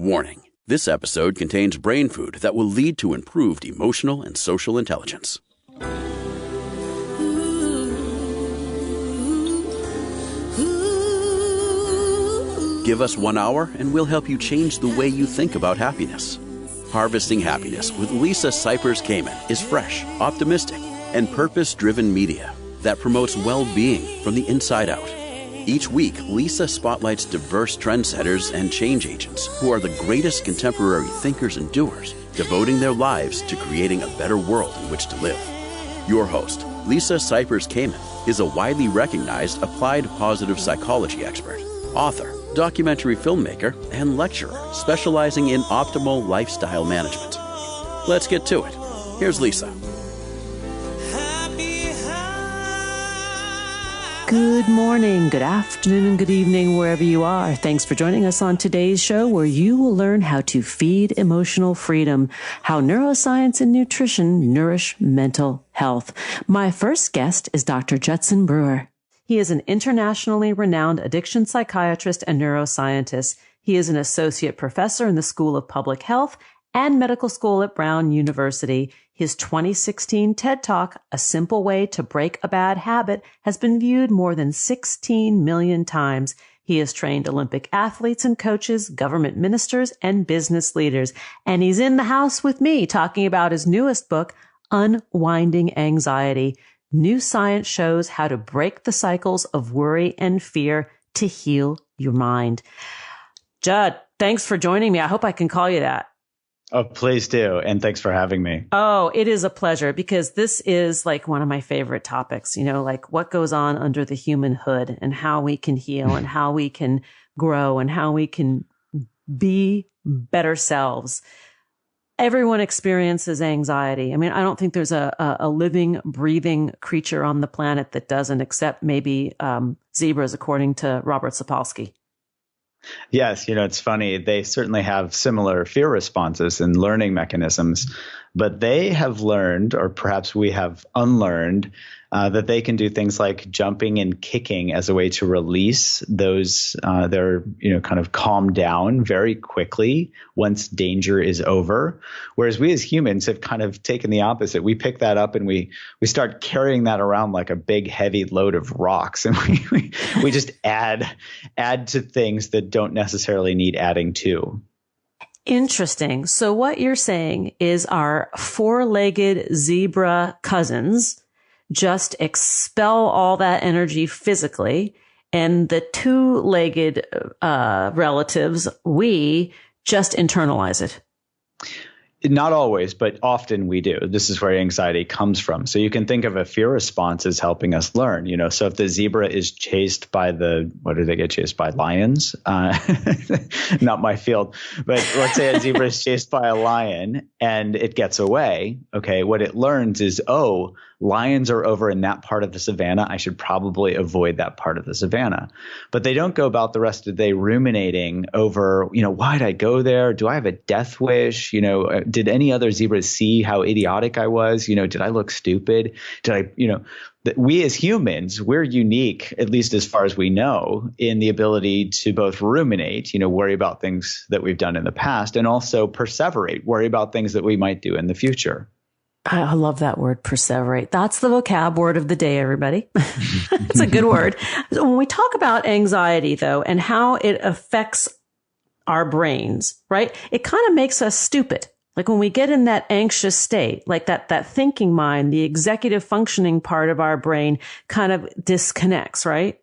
Warning: this episode contains brain food that will lead to improved emotional and social intelligence. Give us 1 hour and we'll help you change the way you think about happiness. Harvesting Happiness with Lisa Cypers Kamen is fresh, optimistic, and purpose-driven media that promotes well-being from the inside out. Each week, Lisa spotlights diverse trendsetters and change agents who are the greatest contemporary thinkers and doers, devoting their lives to creating a better world in which to live. Your host, Lisa Cypers Kamen, is a widely recognized applied positive psychology expert, author, documentary filmmaker, and lecturer specializing in optimal lifestyle management. Let's get to it. Here's Lisa. Good morning, good afternoon, and good evening, wherever you are. Thanks for joining us on today's show, where you will learn how to feed emotional freedom, how neuroscience and nutrition nourish mental health. My first guest is Dr. Jetson Brewer. He is an internationally renowned addiction psychiatrist and neuroscientist. He is an associate professor in the School of Public Health and Medical School at Brown University. His 2016 TED Talk, A Simple Way to Break a Bad Habit, has been viewed more than 16 million times. He has trained Olympic athletes and coaches, government ministers, and business leaders. And he's in the house with me talking about his newest book, Unwinding Anxiety. New science shows how to break the cycles of worry and fear to heal your mind. Judd, thanks for joining me. I hope I can call you that. Oh, please do. And thanks for having me. Oh, it is a pleasure, because this is like one of my favorite topics, like what goes on under the human hood and how we can heal and how we can grow and how we can be better selves. Everyone experiences anxiety. I mean, I don't think there's a living, breathing creature on the planet that doesn't, except maybe zebras, according to Robert Sapolsky. Yes, it's funny. They certainly have similar fear responses and learning mechanisms, but they have learned, or perhaps we have unlearned, that they can do things like jumping and kicking as a way to release those, they're, kind of calm down very quickly once danger is over. Whereas we as humans have kind of taken the opposite. We pick that up and we start carrying that around like a big, heavy load of rocks. And we just add to things that don't necessarily need adding to. Interesting. So what you're saying is our four-legged zebra cousins just expel all that energy physically, and the two-legged relatives, we just internalize it. Not always, but often we do. This is where anxiety comes from. So you can think of a fear response as helping us learn. So if the zebra is chased by what do they get chased by? Lions? Not my field. But let's say a zebra is chased by a lion and it gets away. Okay, what it learns is, lions are over in that part of the savannah. I should probably avoid that part of the savannah. But they don't go about the rest of the day ruminating over, why did I go there? Do I have a death wish? Did any other zebras see how idiotic I was? Did I look stupid? We as humans, we're unique, at least as far as we know, in the ability to both ruminate, worry about things that we've done in the past, and also perseverate, worry about things that we might do in the future. I love that word, perseverate. That's the vocab word of the day, everybody. It's a good word. So when we talk about anxiety, though, and how it affects our brains, right? It kind of makes us stupid. Like when we get in that anxious state, like that thinking mind, the executive functioning part of our brain kind of disconnects, right?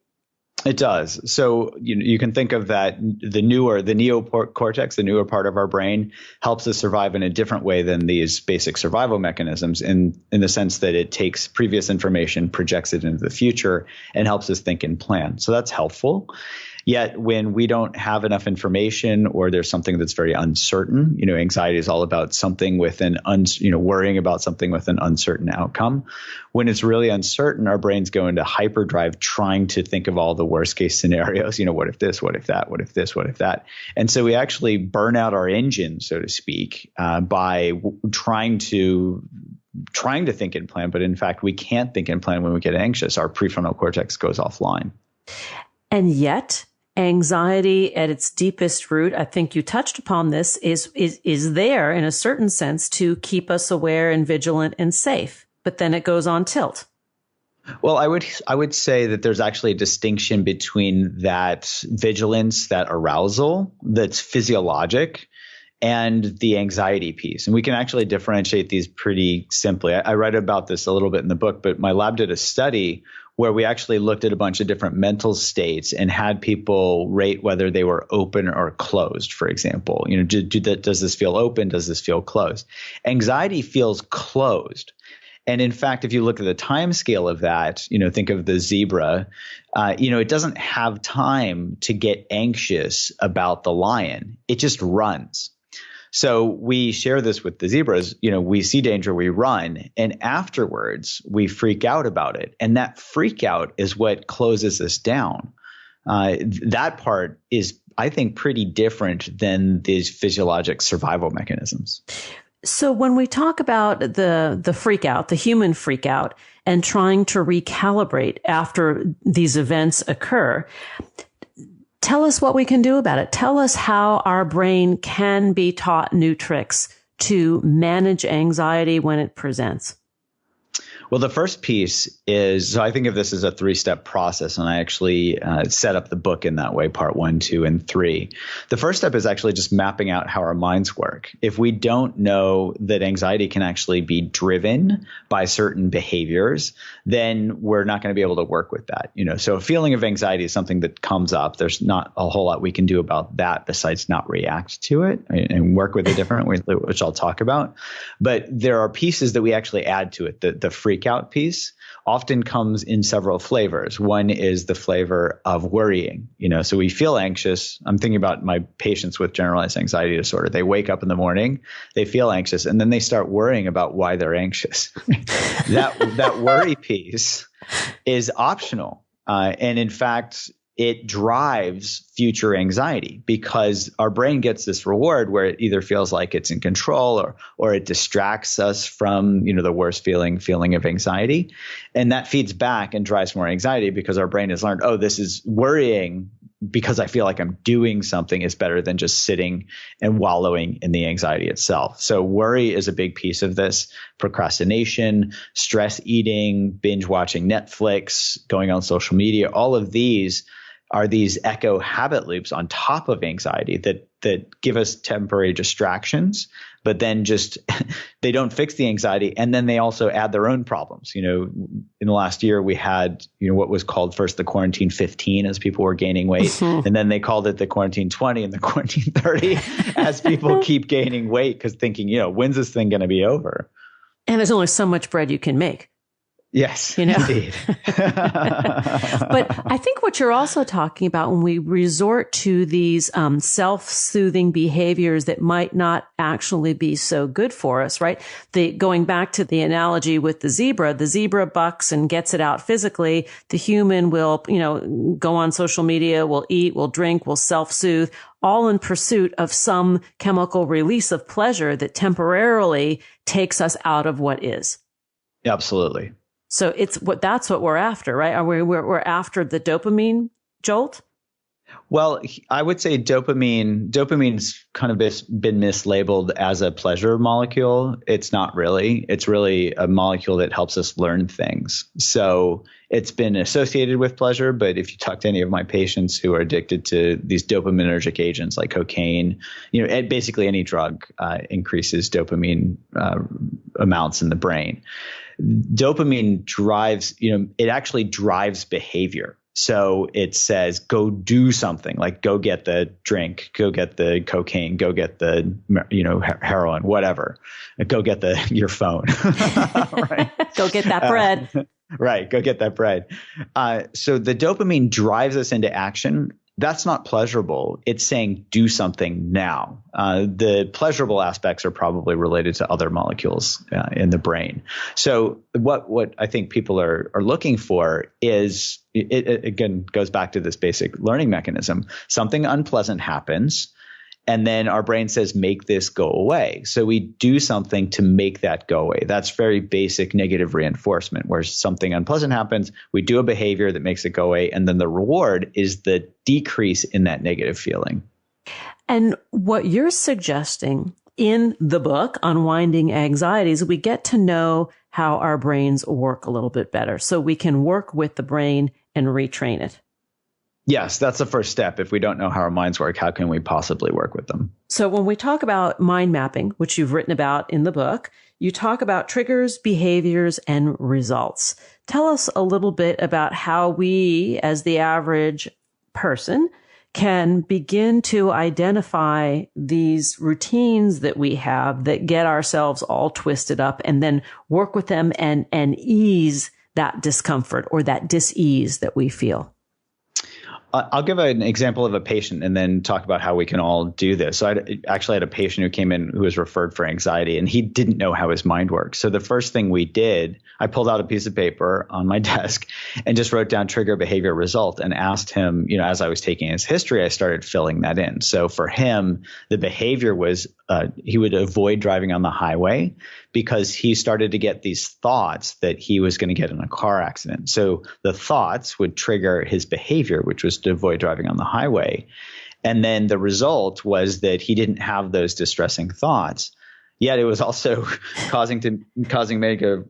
It does. So you can think of that the neocortex, the newer part of our brain, helps us survive in a different way than these basic survival mechanisms in the sense that it takes previous information, projects it into the future, and helps us think and plan. So that's helpful. Yet when we don't have enough information or there's something that's very uncertain, anxiety is all about something with worrying about something with an uncertain outcome. When it's really uncertain, our brains go into hyperdrive trying to think of all the worst case scenarios. What if this, what if that, what if this, what if that? And so we actually burn out our engine, so to speak, by trying to think and plan. But in fact, we can't think and plan when we get anxious. Our prefrontal cortex goes offline. And yet, anxiety at its deepest root, I think you touched upon this, is there in a certain sense to keep us aware and vigilant and safe. But then it goes on tilt. Well, I would say that there's actually a distinction between that vigilance, that arousal that's physiologic, and the anxiety piece. And we can actually differentiate these pretty simply. I write about this a little bit in the book, but my lab did a study where we actually looked at a bunch of different mental states and had people rate whether they were open or closed, for example. Does this feel open? Does this feel closed? Anxiety feels closed. And in fact, if you look at the time scale of that, think of the zebra, it doesn't have time to get anxious about the lion. It just runs. So we share this with the zebras. We see danger, we run, and afterwards we freak out about it. And that freak out is what closes us down. That part is, I think, pretty different than these physiologic survival mechanisms. So when we talk about the freak out, the human freak out, and trying to recalibrate after these events occur, tell us what we can do about it. Tell us how our brain can be taught new tricks to manage anxiety when it presents. Well, the first piece is, so I think of this as a 3-step process, and I actually set up the book in that way, part 1, 2, and 3. The first step is actually just mapping out how our minds work. If we don't know that anxiety can actually be driven by certain behaviors, then we're not going to be able to work with that. So a feeling of anxiety is something that comes up. There's not a whole lot we can do about that besides not react to it and work with it differently, which I'll talk about. But there are pieces that we actually add to it. The freak out piece often comes in several flavors. One is the flavor of worrying. So we feel anxious. I'm thinking about my patients with generalized anxiety disorder. They wake up in the morning, they feel anxious, and then they start worrying about why they're anxious. that worry piece is optional. And in fact, it drives future anxiety because our brain gets this reward where it either feels like it's in control or it distracts us from, the worst feeling of anxiety. And that feeds back and drives more anxiety because our brain has learned, this is worrying because I feel like I'm doing something is better than just sitting and wallowing in the anxiety itself. So worry is a big piece of this. Procrastination, stress eating, binge watching Netflix, going on social media, all of these are these echo habit loops on top of anxiety that give us temporary distractions, but then just they don't fix the anxiety. And then they also add their own problems. In the last year, we had, what was called first the quarantine 15 as people were gaining weight. And then they called it the quarantine 20 and the quarantine 30 as people keep gaining weight because thinking, when's this thing going to be over? And there's only so much bread you can make. Yes, indeed. But I think what you're also talking about when we resort to these self-soothing behaviors that might not actually be so good for us, right? Going back to the analogy with the zebra bucks and gets it out physically. The human will, go on social media, will eat, will drink, will self-soothe, all in pursuit of some chemical release of pleasure that temporarily takes us out of what is. Absolutely. So that's what we're after, right? We're after the dopamine jolt. Well, I would say dopamine's kind of been mislabeled as a pleasure molecule. It's not really. It's really a molecule that helps us learn things. So it's been associated with pleasure. But if you talk to any of my patients who are addicted to these dopaminergic agents like cocaine, basically any drug increases dopamine amounts in the brain. Dopamine drives, it actually drives behavior. So it says, go do something, like go get the drink, go get the cocaine, go get the, heroin, whatever. Go get your phone. Right? Go get that bread. Right. Go get that bread. So the dopamine drives us into action. That's not pleasurable. It's saying do something now. The pleasurable aspects are probably related to other molecules in the brain. So what I think people are looking for is, it again goes back to this basic learning mechanism. Something unpleasant happens, And then our brain says, make this go away. So we do something to make that go away. That's very basic negative reinforcement, where something unpleasant happens, we do a behavior that makes it go away. And then the reward is the decrease in that negative feeling. And what you're suggesting in the book, Unwinding Anxiety, is we get to know how our brains work a little bit better so we can work with the brain and retrain it. Yes, that's the first step. If we don't know how our minds work, how can we possibly work with them? So when we talk about mind mapping, which you've written about in the book, you talk about triggers, behaviors, and results. Tell us a little bit about how we, as the average person, can begin to identify these routines that we have that get ourselves all twisted up, and then work with them and ease that discomfort or that dis-ease that we feel. I'll give an example of a patient and then talk about how we can all do this. So I actually had a patient who came in who was referred for anxiety, and he didn't know how his mind works. So the first thing we did, I pulled out a piece of paper on my desk and just wrote down trigger, behavior, result, and asked him, as I was taking his history, I started filling that in. So for him, the behavior was he would avoid driving on the highway because he started to get these thoughts that he was going to get in a car accident. So the thoughts would trigger his behavior, which was to avoid driving on the highway. And then the result was that he didn't have those distressing thoughts. Yet it was also causing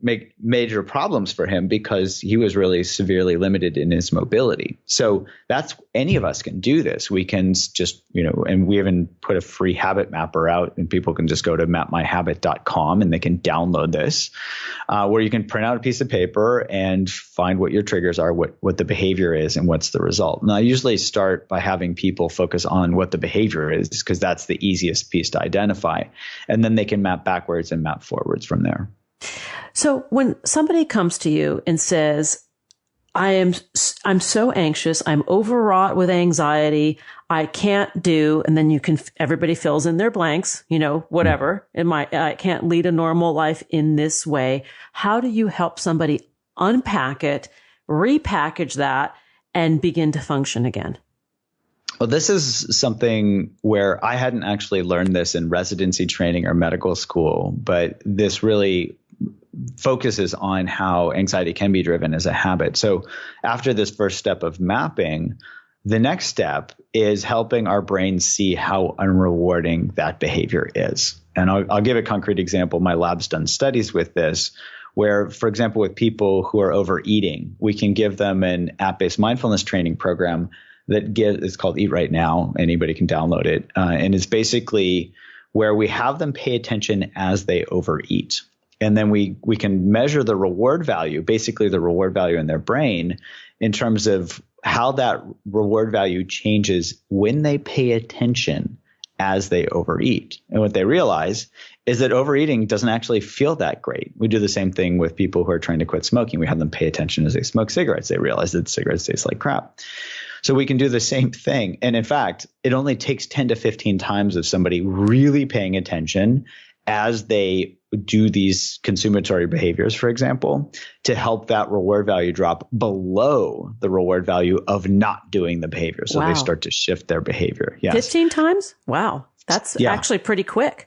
major problems for him because he was really severely limited in his mobility. So that's, any of us can do this. We can just, and we even put a free habit mapper out, and people can just go to mapmyhabit.com and they can download this, where you can print out a piece of paper and find what your triggers are, what the behavior is, and what's the result. And I usually start by having people focus on what the behavior is, because that's the easiest piece to identify. And then they can map backwards and map forwards from there. So when somebody comes to you and says, I'm so anxious, I'm overwrought with anxiety, I can't do, and then everybody fills in their blanks, whatever, I can't lead a normal life in this way. How do you help somebody unpack it, repackage that, and begin to function again? Well, this is something where I hadn't actually learned this in residency training or medical school, but this really focuses on how anxiety can be driven as a habit. So after this first step of mapping, the next step is helping our brain see how unrewarding that behavior is. And I'll give a concrete example. My lab's done studies with this, where, for example, with people who are overeating, we can give them an app-based mindfulness training program it's called Eat Right Now. Anybody can download it. And it's basically where we have them pay attention as they overeat. And then we can measure the reward value, basically the reward value in their brain, in terms of how that reward value changes when they pay attention as they overeat. And what they realize is that overeating doesn't actually feel that great. We do the same thing with people who are trying to quit smoking. We have them pay attention as they smoke cigarettes. They realize that cigarettes taste like crap. So we can do the same thing. And in fact, it only takes 10 to 15 times of somebody really paying attention as they do these consummatory behaviors, for example, to help that reward value drop below the reward value of not doing the behavior. So They start to shift their behavior. Yes. 15 times? Wow. That's actually pretty quick.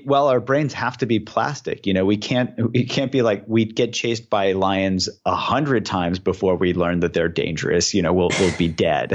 Well, our brains have to be plastic. We can't be like, we get chased by lions 100 times before we learn that they're dangerous. We'll be dead.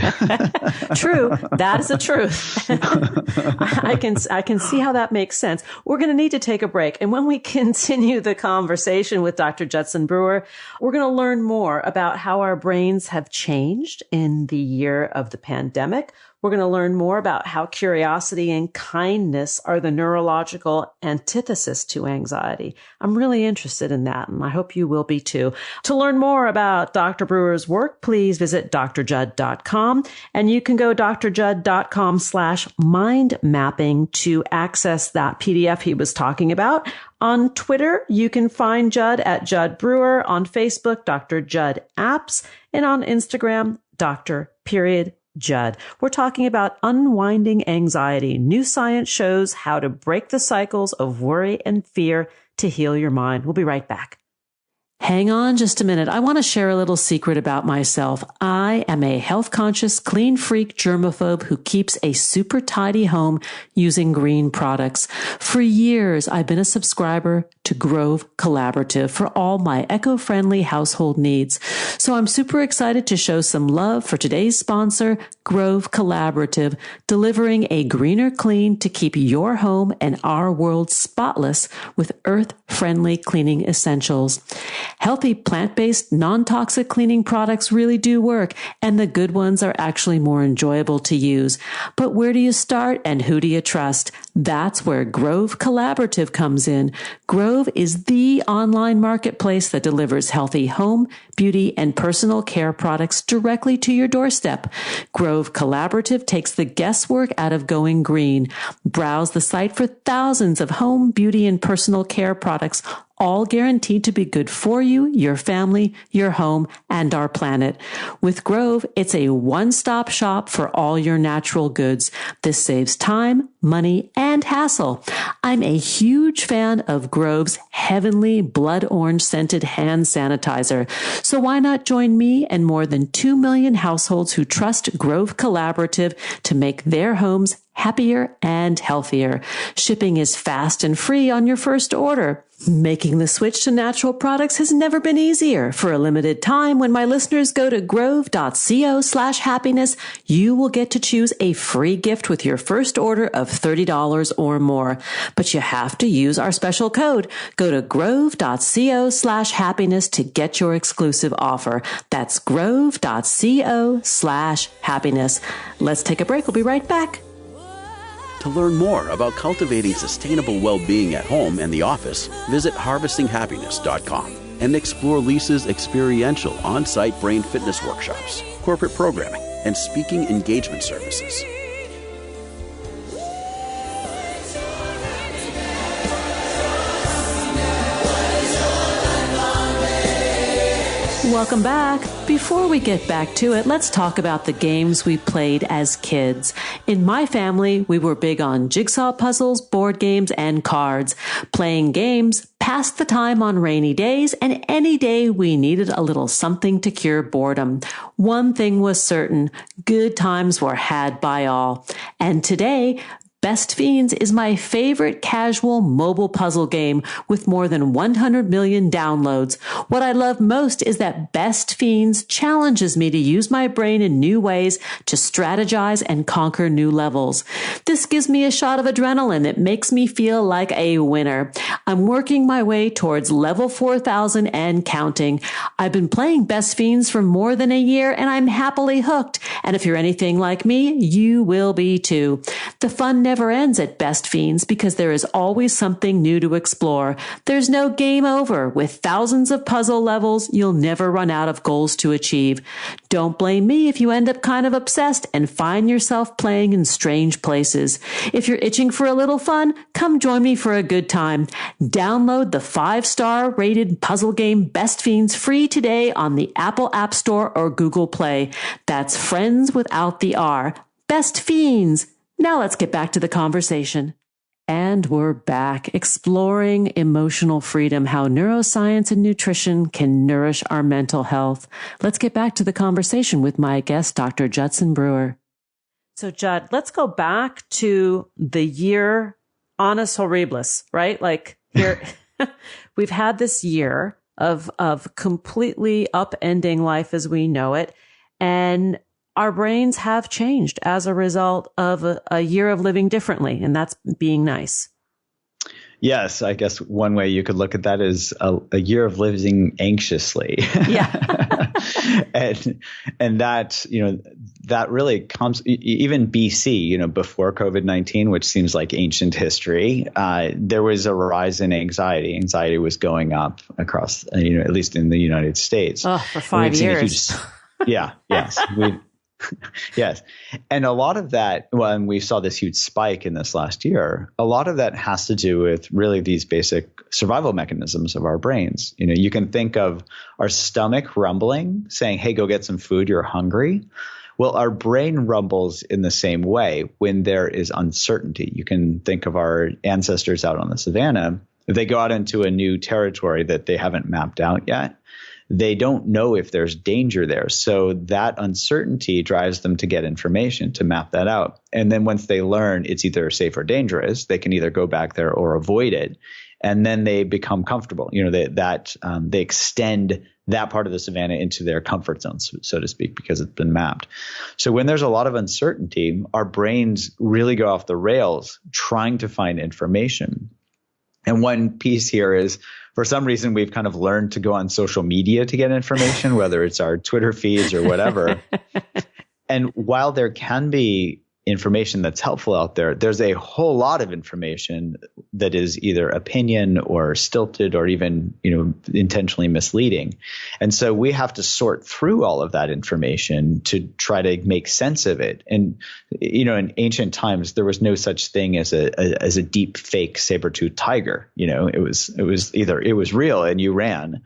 True. That is the truth. I can see how that makes sense. We're going to need to take a break. And when we continue the conversation with Dr. Judson Brewer, we're going to learn more about how our brains have changed in the year of the pandemic. We're going to learn more about how curiosity and kindness are the neurological antithesis to anxiety. I'm really interested in that, and I hope you will be too. To learn more about Dr. Brewer's work, please visit drjudd.com, and you can go drjudd.com/mindmapping to access that PDF he was talking about. On Twitter, you can find Judd at Judd Brewer, on Facebook, Dr. Judd Apps, and on Instagram, Dr. Judd. We're talking about unwinding anxiety. New science shows how to break the cycles of worry and fear to heal your mind. We'll be right back. Hang on just a minute. I want to share a little secret about myself. I am a health-conscious, clean freak germaphobe who keeps a super tidy home using green products. For years, I've been a subscriber to Grove Collaborative for all my eco-friendly household needs. So I'm super excited to show some love for today's sponsor, Grove Collaborative, delivering a greener clean to keep your home and our world spotless with earth-friendly cleaning essentials. Healthy plant-based, non-toxic cleaning products really do work, and the good ones are actually more enjoyable to use. But where do you start and who do you trust? That's where Grove Collaborative comes in. Grove is the online marketplace that delivers healthy home, beauty, and personal care products directly to your doorstep. Grove Collaborative takes the guesswork out of going green. Browse the site for thousands of home, beauty, and personal care products, all guaranteed to be good for you, your family, your home, and our planet. With Grove, it's a one-stop shop for all your natural goods. This saves time, money, and hassle. I'm a huge fan of Grove's heavenly blood orange scented hand sanitizer. So why not join me and more than 2 million households who trust Grove Collaborative to make their homes happier and healthier. Shipping is fast and free on your first order. Making the switch to natural products has never been easier. For a limited time, when my listeners go to grove.co/happiness, you will get to choose a free gift with your first order of $30 or more. But you have to use our special code. Go to grove.co/happiness to get your exclusive offer. That's grove.co/happiness. Let's take a break. We'll be right back. To learn more about cultivating sustainable well-being at home and the office, visit harvestinghappiness.com and explore Lisa's experiential on-site brain fitness workshops, corporate programming, and speaking engagement services. Welcome back. Before we get back to it, let's talk about the games we played as kids. In my family, we were big on jigsaw puzzles, board games, and cards. Playing games passed the time on rainy days and any day we needed a little something to cure boredom. One thing was certain, good times were had by all. And today, Best Fiends is my favorite casual mobile puzzle game with more than 100 million downloads. What I love most is that Best Fiends challenges me to use my brain in new ways to strategize and conquer new levels. This gives me a shot of adrenaline that makes me feel like a winner. I'm working my way towards level 4,000 and counting. I've been playing Best Fiends for more than a year and I'm happily hooked. And if you're anything like me, you will be too. The fun never ends at Best Fiends because there is always something new to explore. There's no game over. With thousands of puzzle levels, you'll never run out of goals to achieve. Don't blame me if you end up kind of obsessed and find yourself playing in strange places. If you're itching for a little fun, come join me for a good time. Download the 5-star rated puzzle game Best Fiends free today on the Apple App Store or Google Play. That's friends without the R. Best Fiends. Now let's get back to the conversation. And we're back, exploring emotional freedom, how neuroscience and nutrition can nourish our mental health. Let's get back to the conversation with my guest, Dr. Judson Brewer. So Judd, let's go back to the year annus horribilis, right? Like here, we've had this year of completely upending life as we know it. And our brains have changed as a result of a year of living differently, and that's being nice. Yes, I guess one way you could look at that is a year of living anxiously. Yeah. and that, that really comes even BC, before COVID-19, which seems like ancient history. There was a rise in anxiety. Anxiety was going up across, at least in the United States. Oh, for 5 years. Yes. Yes. And a lot of that, when we saw this huge spike in this last year, a lot of that has to do with really these basic survival mechanisms of our brains. You can think of our stomach rumbling, saying, hey, go get some food, you're hungry. Well, our brain rumbles in the same way when there is uncertainty. You can think of our ancestors out on the savannah If they go out into a new territory that they haven't mapped out yet, they don't know if there's danger there. So that uncertainty drives them to get information to map that out. And then once they learn it's either safe or dangerous, they can either go back there or avoid it. And then they become comfortable. They extend that part of the savannah into their comfort zone, so to speak, because it's been mapped. So when there's a lot of uncertainty, our brains really go off the rails trying to find information. And one piece here is, for some reason, we've kind of learned to go on social media to get information, whether it's our Twitter feeds or whatever. And while there can be information that's helpful out there, there's a whole lot of information that is either opinion or stilted or even, intentionally misleading. And so we have to sort through all of that information to try to make sense of it. And, in ancient times, there was no such thing as a deep fake saber-toothed tiger. It was real and you ran.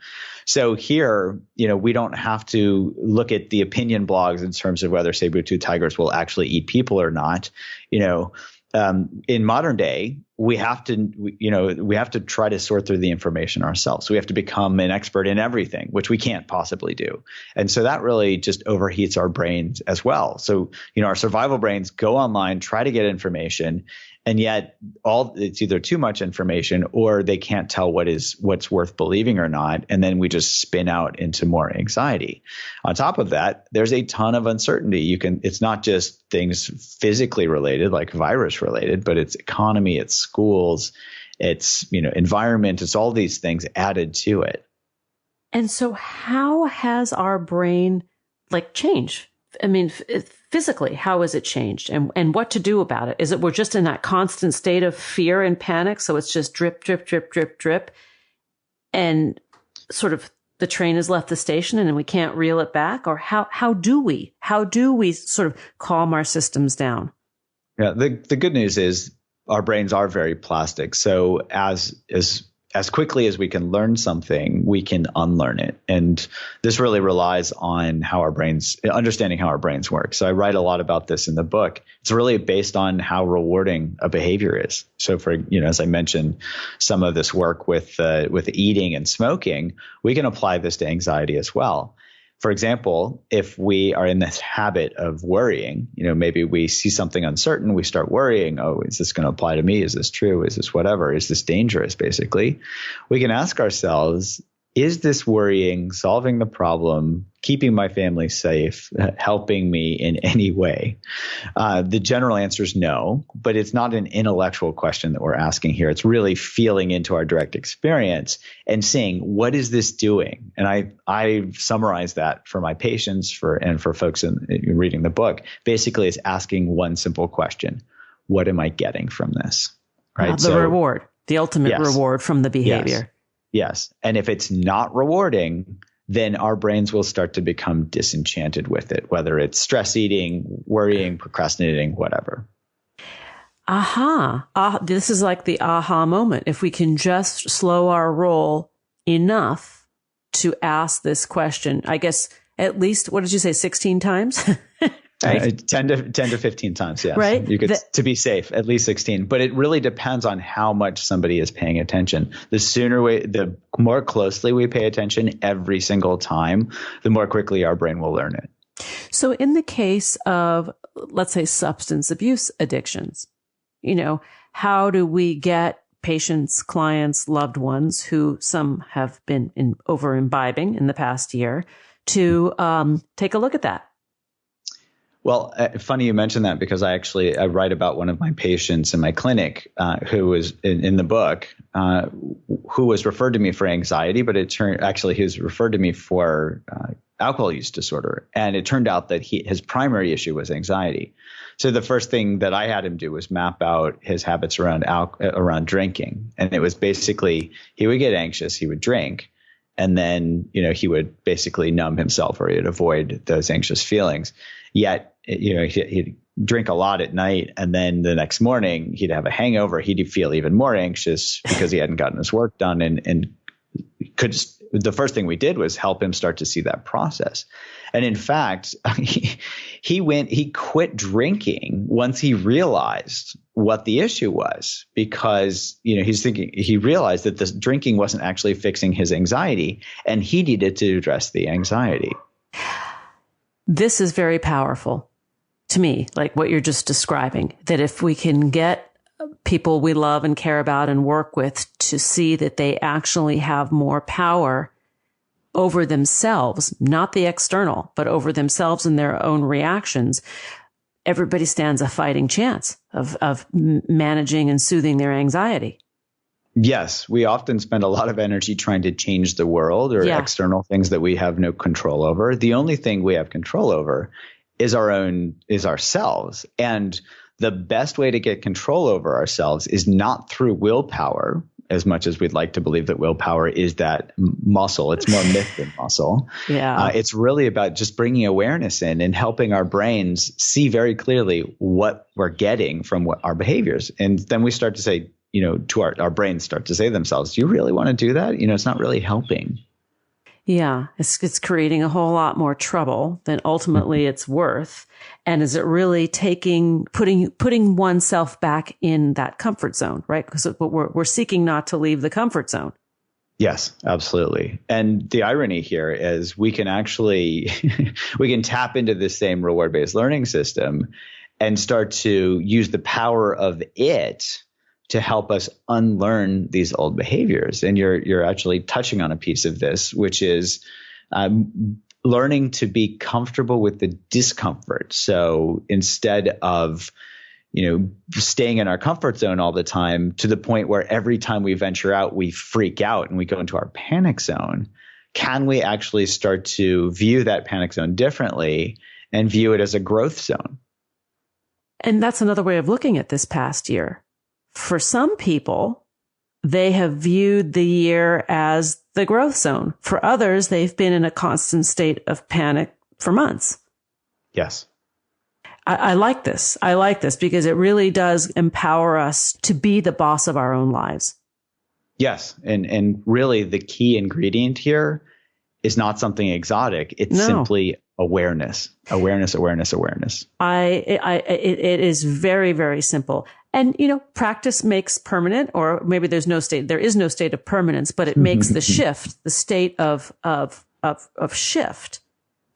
So here, we don't have to look at the opinion blogs in terms of whether saber-toothed tigers will actually eat people or not. In modern day, we have to try to sort through the information ourselves. We have to become an expert in everything, which we can't possibly do. And so that really just overheats our brains as well. So, our survival brains go online, try to get information, and yet it's either too much information or they can't tell what's worth believing or not. And then we just spin out into more anxiety. On top of that, there's a ton of uncertainty. It's not just things physically related, like virus related, but it's economy, it's schools, it's, environment, it's all these things added to it. And so how has our brain changed? I mean, physically, how has it changed and what to do about it? Is it we're just in that constant state of fear and panic? So it's just drip, drip, drip, drip, drip. And sort of the train has left the station and we can't reel it back? Or how do we sort of calm our systems down? Yeah, the good news is our brains are very plastic. So as quickly as we can learn something, we can unlearn it. And this really relies on understanding how our brains work. So I write a lot about this in the book. It's really based on how rewarding a behavior is. So as I mentioned, some of this work with eating and smoking, we can apply this to anxiety as well. For example, if we are in this habit of worrying, maybe we see something uncertain, we start worrying, oh, is this going to apply to me? Is this true? Is this whatever? Is this dangerous? Basically, we can ask ourselves, is this worrying solving the problem, keeping my family safe, helping me in any way? The general answer is no, but it's not an intellectual question that we're asking here. It's really feeling into our direct experience and saying, what is this doing? And I summarize that for my patients and for folks in reading the book. Basically, it's asking one simple question: what am I getting from this? Right? The reward, the ultimate reward from the behavior. Yes. And if it's not rewarding, then our brains will start to become disenchanted with it, whether it's stress eating, worrying, procrastinating, whatever. This is like the aha moment. If we can just slow our roll enough to ask this question, I guess at least, what did you say, 16 times? Right? 10 to 15 times, yes. Right? You could, to be safe, at least 16. But it really depends on how much somebody is paying attention. The more closely we pay attention every single time, the more quickly our brain will learn it. So in the case of, let's say, substance abuse addictions, how do we get patients, clients, loved ones who some have been over imbibing in the past year to take a look at that? Well, funny you mentioned that, because I write about one of my patients in my clinic who was in the book, who was referred to me for anxiety, but he was referred to me for alcohol use disorder. And it turned out that his primary issue was anxiety. So the first thing that I had him do was map out his habits around drinking. And it was basically, he would get anxious, he would drink. And then, he would basically numb himself, or he'd avoid those anxious feelings. Yet, he'd drink a lot at night, and then the next morning he'd have a hangover. He'd feel even more anxious because he hadn't gotten his work done, and the first thing we did was help him start to see that process. And in fact, he quit drinking once he realized what the issue was, because, he realized that this drinking wasn't actually fixing his anxiety, and he needed to address the anxiety. This is very powerful to me, like what you're just describing, that if we can get people we love and care about and work with to see that they actually have more power over themselves, not the external, but over themselves and their own reactions, everybody stands a fighting chance of managing and soothing their anxiety. Yes, we often spend a lot of energy trying to change the world or external things that we have no control over. The only thing we have control over is ourselves. And the best way to get control over ourselves is not through willpower, as much as we'd like to believe that willpower is that muscle. It's more myth than muscle. Yeah. It's really about just bringing awareness in and helping our brains see very clearly what we're getting from what our behaviors. And then we start to say, to our brains start to say to themselves, do you really want to do that? It's not really helping. Yeah, it's creating a whole lot more trouble than ultimately it's worth. And is it really putting oneself back in that comfort zone, right? Because we're seeking not to leave the comfort zone. Yes, absolutely. And the irony here is we can tap into the same reward-based learning system and start to use the power of it to help us unlearn these old behaviors. And you're actually touching on a piece of this, which is learning to be comfortable with the discomfort. So instead of, staying in our comfort zone all the time to the point where every time we venture out, we freak out and we go into our panic zone, can we actually start to view that panic zone differently and view it as a growth zone? And that's another way of looking at this past year. For some people, they have viewed the year as the growth zone. For others, they've been in a constant state of panic for months. Yes. I like this. I like this because it really does empower us to be the boss of our own lives. Yes. And really the key ingredient here is not something exotic. It's simply awareness. It is very, very simple. And, practice makes permanent, or maybe there is no state of permanence, but it makes the shift, the state of shift,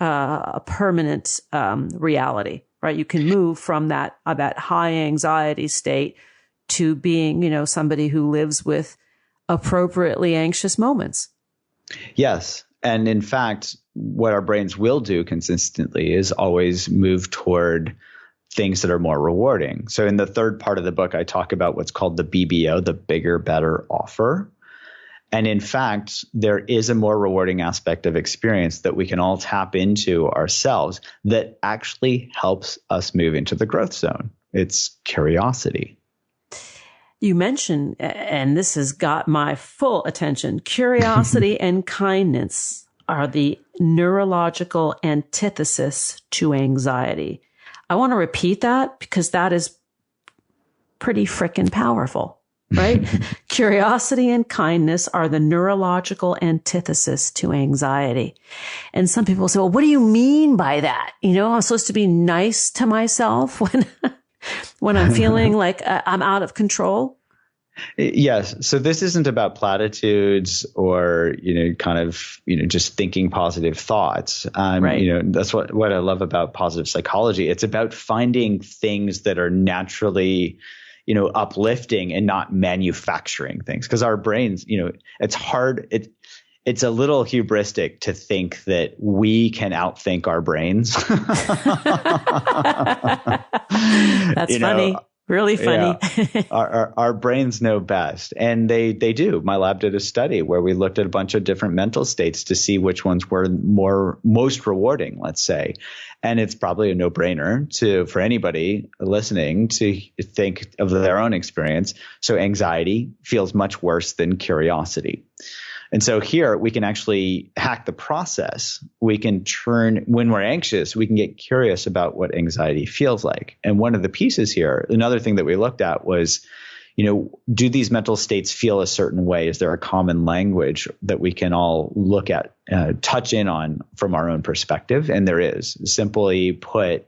a permanent, reality, right? You can move from that high anxiety state to being, somebody who lives with appropriately anxious moments. Yes. And in fact, what our brains will do consistently is always move toward things that are more rewarding. So in the third part of the book, I talk about what's called the BBO, the bigger, better offer. And in fact, there is a more rewarding aspect of experience that we can all tap into ourselves that actually helps us move into the growth zone. It's curiosity. You mentioned, and this has got my full attention, curiosity and kindness are the neurological antithesis to anxiety. I want to repeat that because that is pretty frickin' powerful, right? Curiosity and kindness are the neurological antithesis to anxiety. And some people say, well, what do you mean by that? I'm supposed to be nice to myself when I'm feeling like I'm out of control. Yes. So this isn't about platitudes or, just thinking positive thoughts. Right. That's what I love about positive psychology. It's about finding things that are naturally, uplifting and not manufacturing things. Because our brains, it's hard. It's a little hubristic to think that we can outthink our brains. That's funny. Really funny. Yeah. Our brains know best, and they do. My lab did a study where we looked at a bunch of different mental states to see which ones were most rewarding, let's say. And it's probably a no-brainer for anybody listening to think of their own experience. So anxiety feels much worse than curiosity. And so here we can actually hack the process. We can when we're anxious, we can get curious about what anxiety feels like. And one of the pieces here, another thing that we looked at was, do these mental states feel a certain way? Is there a common language that we can all look at, touch in on from our own perspective? And there is. Simply put,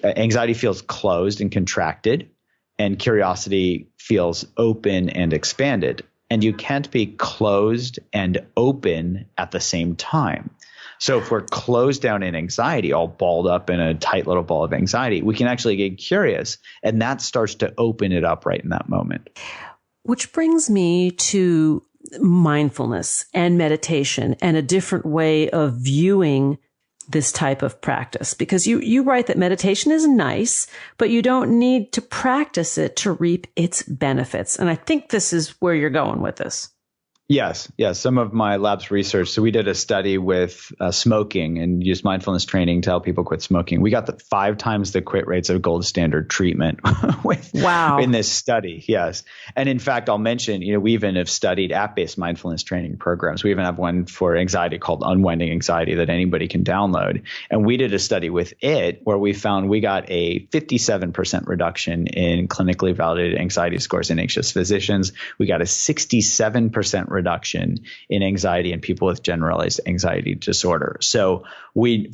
anxiety feels closed and contracted, and curiosity feels open and expanded. And you can't be closed and open at the same time. So if we're closed down in anxiety, all balled up in a tight little ball of anxiety, we can actually get curious, and that starts to open it up right in that moment. Which brings me to mindfulness and meditation and a different way of viewing this type of practice. Because you write that meditation is nice, but you don't need to practice it to reap its benefits. And I think this is where you're going with this. Yes. Some of my lab's research. So we did a study with smoking and used mindfulness training to help people quit smoking. We got 5 times the quit rates of gold standard treatment in this study. Yes. And in fact, I'll mention, we even have studied app-based mindfulness training programs. We even have one for anxiety called Unwinding Anxiety that anybody can download. And we did a study with it where we found we got a 57% reduction in clinically validated anxiety scores in anxious physicians. We got a 67% reduction in anxiety in people with generalized anxiety disorder. So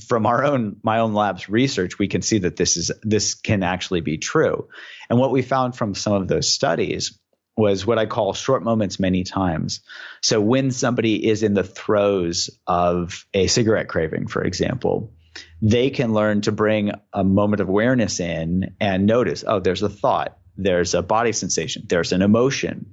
from my own lab's research, we can see that this can actually be true. And what we found from some of those studies was what I call short moments many times. So when somebody is in the throes of a cigarette craving, for example, they can learn to bring a moment of awareness in and notice, there's a thought, there's a body sensation, there's an emotion.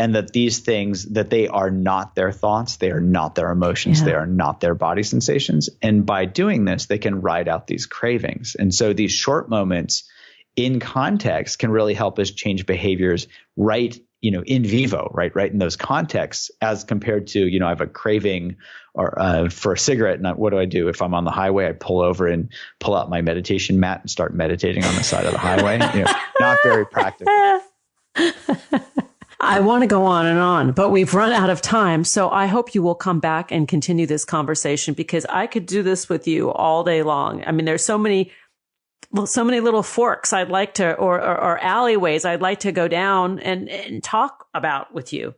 And that these things, that they are not their thoughts, they are not their emotions, they are not their body sensations. And by doing this, they can ride out these cravings. And so these short moments in context can really help us change behaviors right, in vivo, right in those contexts, as compared to, I have a craving for a cigarette. And what do I do? If I'm on the highway, I pull over and pull out my meditation mat and start meditating on the side of the highway. Not very practical. I want to go on, but we've run out of time. So I hope you will come back and continue this conversation, because I could do this with you all day long. I mean, there's so many little forks I'd like to, or alleyways I'd like to go down and talk about with you,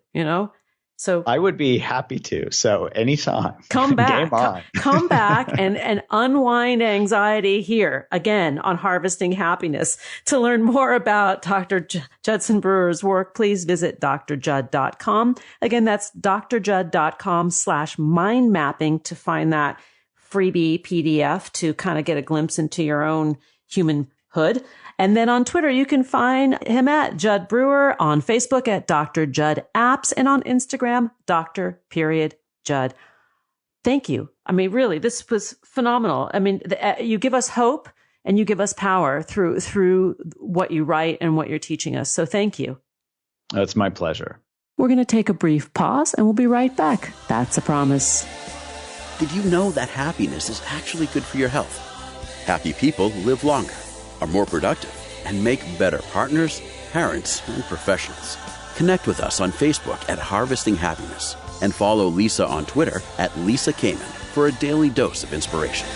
So I would be happy to. So anytime. Come back. Game on. Come back and unwind anxiety here again on Harvesting Happiness. To learn more about Dr. Judson Brewer's work, please visit drjudd.com. Again, that's drjudd.com/mind mapping to find that freebie PDF to kind of get a glimpse into your own humanhood. And then on Twitter, you can find him at Judd Brewer, on Facebook at Dr. Judd Apps, and on Instagram, Dr.Judd. Thank you. I mean, really, this was phenomenal. I mean, you give us hope and you give us power through what you write and what you're teaching us. So thank you. It's my pleasure. We're going to take a brief pause and we'll be right back. That's a promise. Did you know that happiness is actually good for your health? Happy people live longer, are more productive, and make better partners, parents, and professionals. Connect with us on Facebook at Harvesting Happiness and follow Lisa on Twitter at Lisa Kamen for a daily dose of inspiration.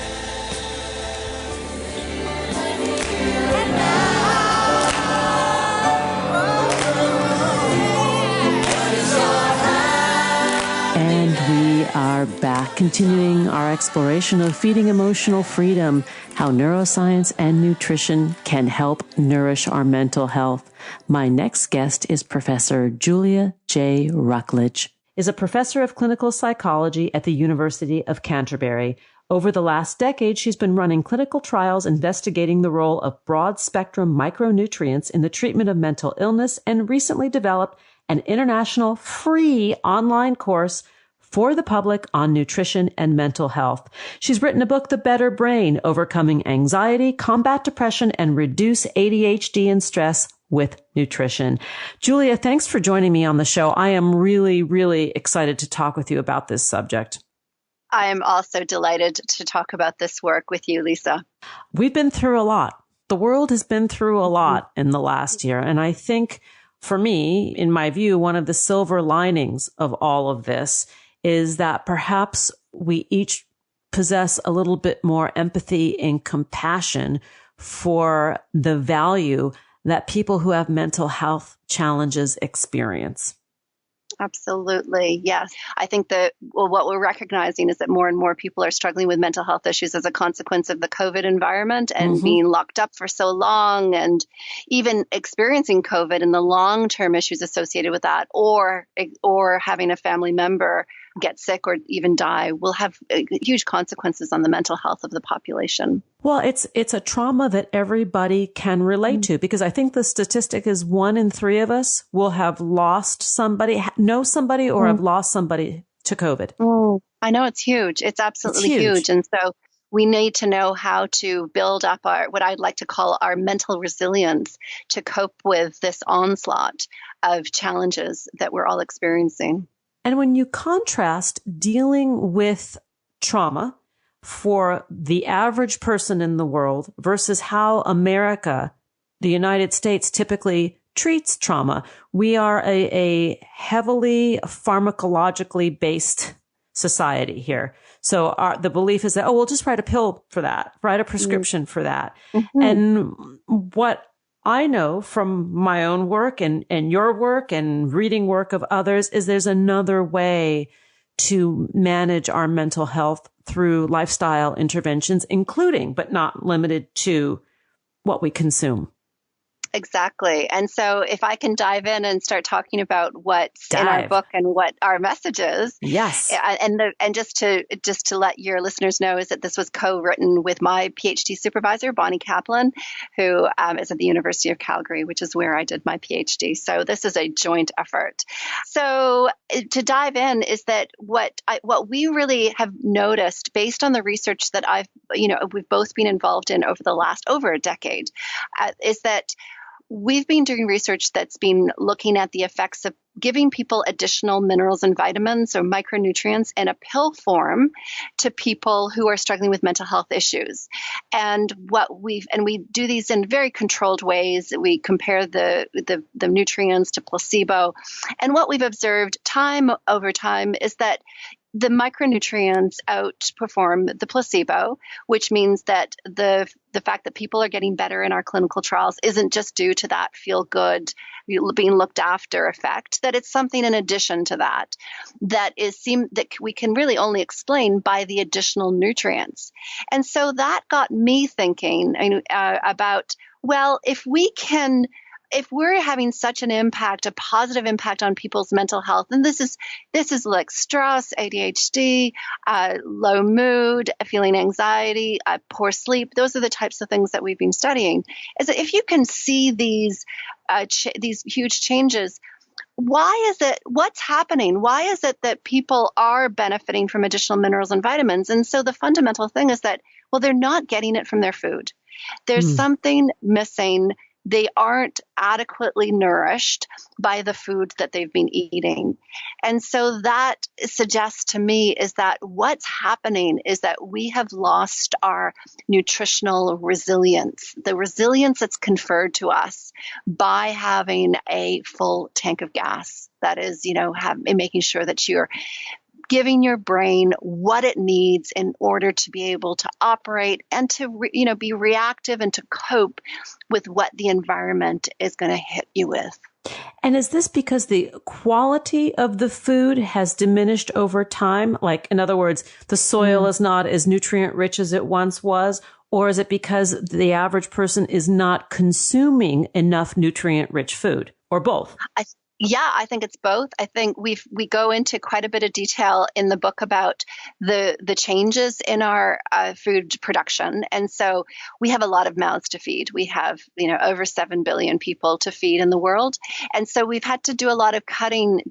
And we are back, continuing our exploration of feeding emotional freedom, how neuroscience and nutrition can help nourish our mental health. My next guest is Professor Julia J. Rucklidge, is a professor of clinical psychology at the University of Canterbury. Over the last decade, she's been running clinical trials investigating the role of broad-spectrum micronutrients in the treatment of mental illness, and recently developed an international free online course for the public on nutrition and mental health. She's written a book, The Better Brain, Overcoming Anxiety, Combat Depression, and Reduce ADHD and Stress with Nutrition. Julia, thanks for joining me on the show. I am really, really excited to talk with you about this subject. I am also delighted to talk about this work with you, Lisa. We've been through a lot. The world has been through a lot in the last year. And I think, for me, in my view, one of the silver linings of all of this is that perhaps we each possess a little bit more empathy and compassion for the value that people who have mental health challenges experience? Absolutely. Yes. I think that what we're recognizing is that more and more people are struggling with mental health issues as a consequence of the COVID environment and being locked up for so long, and even experiencing COVID and the long-term issues associated with that, or having a family member get sick or even die will have huge consequences on the mental health of the population. Well, it's a trauma that everybody can relate to, because I think the statistic is 1 in 3 of us will have lost somebody, know somebody, or have lost somebody to COVID. Oh, I know, it's huge. It's absolutely huge. And so we need to know how to build up what I'd like to call our mental resilience to cope with this onslaught of challenges that we're all experiencing. And when you contrast dealing with trauma for the average person in the world versus how America, the United States, typically treats trauma, we are a heavily pharmacologically based society here. So the belief is that, we'll just write a pill for that, write a prescription for that. And what I know from my own work and your work and reading work of others is there's another way to manage our mental health through lifestyle interventions, including, but not limited to, what we consume. Exactly. And so if I can dive in and start talking about what's in our book and what our message is. Yes. And just to let your listeners know is that this was co-written with my PhD supervisor, Bonnie Kaplan, who is at the University of Calgary, which is where I did my PhD. So this is a joint effort. So to dive in is that what we really have noticed based on the research that we've both been involved in over the last over a decade is that we've been doing research that's been looking at the effects of giving people additional minerals and vitamins or micronutrients in a pill form to people who are struggling with mental health issues. And we do these in very controlled ways. We compare the nutrients to placebo. And what we've observed time over time is that the micronutrients outperform the placebo, which means that the fact that people are getting better in our clinical trials isn't just due to that feel-good, being looked after effect, that it's something in addition to that that we can really only explain by the additional nutrients. And so that got me thinking about, well, if we're having such an impact, a positive impact on people's mental health, and this is like stress, ADHD, low mood, feeling anxiety, poor sleep. Those are the types of things that we've been studying. Is that if you can see these huge changes, why is it? What's happening? Why is it that people are benefiting from additional minerals and vitamins? And so the fundamental thing is that, well, they're not getting it from their food. There's something missing. They aren't adequately nourished by the food that they've been eating. And so that suggests to me is that what's happening is that we have lost our nutritional resilience, the resilience that's conferred to us by having a full tank of gas. That is, making sure that you're giving your brain what it needs in order to be able to operate and to be reactive and to cope with what the environment is going to hit you with. And is this because the quality of the food has diminished over time? Like, in other words, the soil is not as nutrient rich as it once was? Or is it because the average person is not consuming enough nutrient rich food, or both? I think it's both. I think we go into quite a bit of detail in the book about the changes in our food production. And so we have a lot of mouths to feed. We have, over 7 billion people to feed in the world. And so we've had to do a lot of cutting,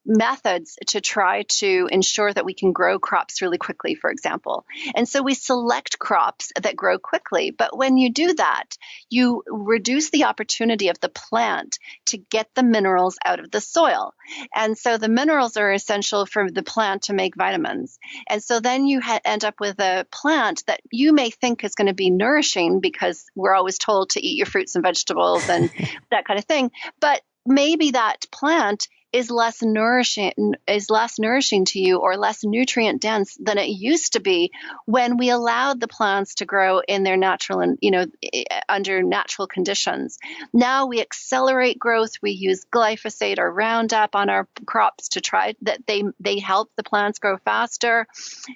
methods to try to ensure that we can grow crops really quickly, for example. And so we select crops that grow quickly. But when you do that, you reduce the opportunity of the plant to get the minerals out of the soil. And so the minerals are essential for the plant to make vitamins. And so then you end up with a plant that you may think is going to be nourishing, because we're always told to eat your fruits and vegetables and that kind of thing. But maybe that plant is less nourishing to you, or less nutrient dense than it used to be when we allowed the plants to grow in their natural and, under natural conditions. Now we accelerate growth. We use glyphosate or Roundup on our crops to try that they help the plants grow faster.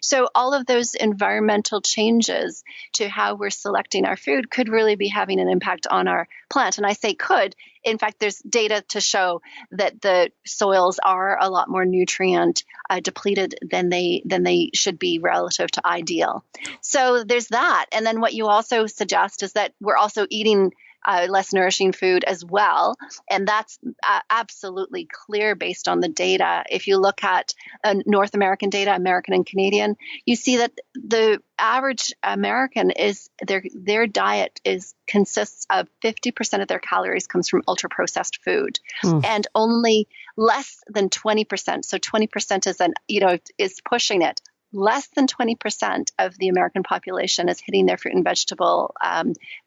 So all of those environmental changes to how we're selecting our food could really be having an impact on our plant. And I say could. In fact, there's data to show that the soils are a lot more nutrient depleted than they should be relative to ideal. So there's that. And then what you also suggest is that we're also eating less nourishing food as well. And that's absolutely clear based on the data. If you look at North American data, American and Canadian, you see that the average American their diet consists of 50% of their calories comes from ultra processed food, and only less than 20%. So 20% is pushing it. Less than 20% of the American population is hitting their fruit and vegetable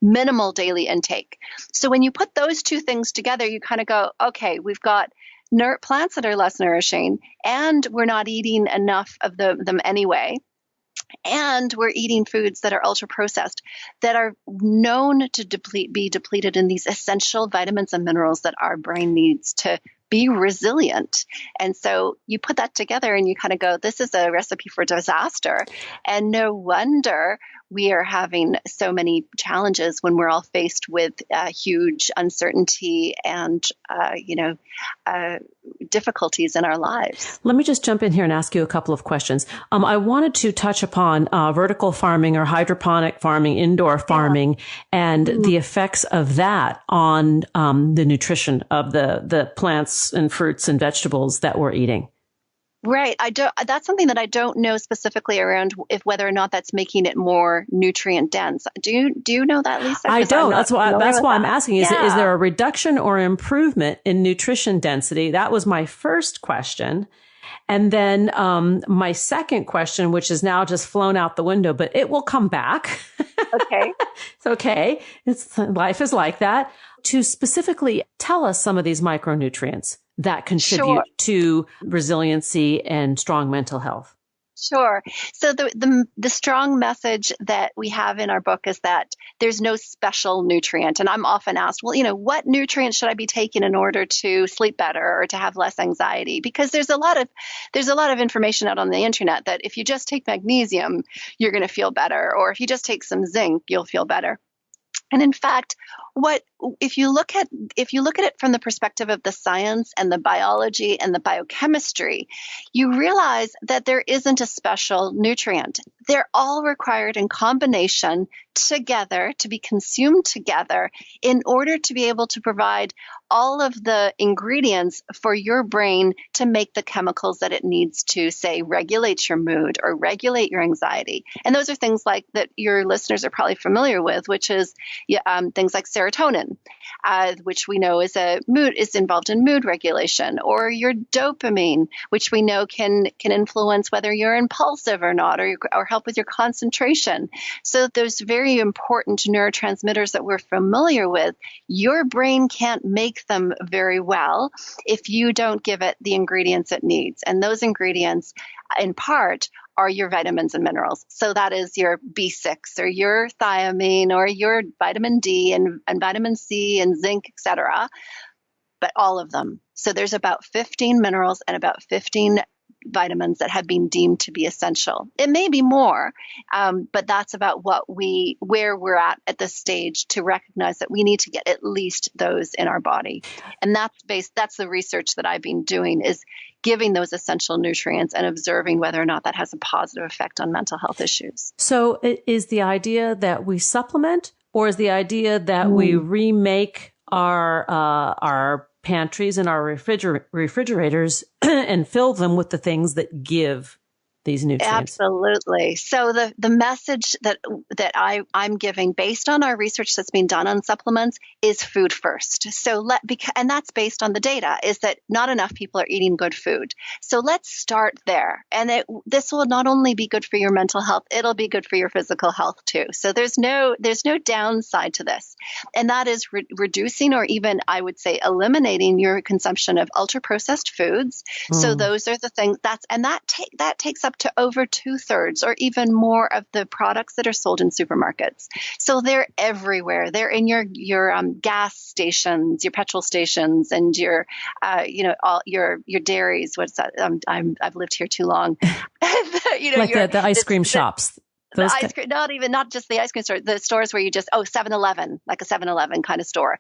minimal daily intake. So when you put those two things together, you kind of go, okay, we've got plants that are less nourishing, and we're not eating enough of them anyway. And we're eating foods that are ultra processed, that are known to be depleted in these essential vitamins and minerals that our brain needs to be resilient. And so you put that together and you kind of go, this is a recipe for disaster. And no wonder we are having so many challenges when we're all faced with huge uncertainty and, difficulties in our lives. Let me just jump in here and ask you a couple of questions. I wanted to touch upon vertical farming or hydroponic farming, indoor farming, and the effects of that on the nutrition of the plants and fruits and vegetables that we're eating. Right. That's something that I don't know specifically around whether or not that's making it more nutrient dense. Do you know that, Lisa? I don't. That's why I'm asking. Is there a reduction or improvement in nutrition density? That was my first question. And then my second question, which is now just flown out the window, but it will come back. Okay. It's okay. Life is like that. To specifically tell us some of these micronutrients that contribute to resiliency and strong mental health. Sure. So the strong message that we have in our book is that there's no special nutrient. And I'm often asked, well, what nutrients should I be taking in order to sleep better or to have less anxiety? Because there's a lot of information out on the internet that if you just take magnesium, you're going to feel better, or if you just take some zinc, you'll feel better. And in fact, if you look at it from the perspective of the science and the biology and the biochemistry, you realize that there isn't a special nutrient. They're all required in combination together to be consumed together in order to be able to provide all of the ingredients for your brain to make the chemicals that it needs to, say, regulate your mood or regulate your anxiety. And those are things like that your listeners are probably familiar with, which is things like serotonin, which we know is involved in mood regulation, or your dopamine, which we know can influence whether you're impulsive or not, or help with your concentration. So those very important neurotransmitters that we're familiar with, your brain can't make them very well if you don't give it the ingredients it needs. And those ingredients, in part, are your vitamins and minerals. So that is your B6 or your thiamine or your vitamin D and vitamin C and zinc, etc. But all of them. So there's about 15 minerals and about 15 vitamins that have been deemed to be essential. It may be more, but that's about where we're at this stage to recognize that we need to get at least those in our body. And that's the research that I've been doing, is giving those essential nutrients and observing whether or not that has a positive effect on mental health issues. So is the idea that we supplement, or is the idea that we remake our pantries and our refrigerators and fill them with the things that give these nutrients? Absolutely. So the message that I'm giving based on our research that's been done on supplements is food first. So and that's based on the data, is that not enough people are eating good food. So let's start there. And this will not only be good for your mental health, it'll be good for your physical health too. So there's no downside to this. And that is reducing, or even I would say eliminating, your consumption of ultra processed foods. So those are the things that takes up to over 2/3 or even more of the products that are sold in supermarkets. So they're everywhere. They're in your gas stations, your petrol stations, and your all your dairies. What's that? I've lived here too long. The ice cream shops. The ice cream, not just the ice cream store, the stores where you just, 7-Eleven, like a 7-Eleven kind of store.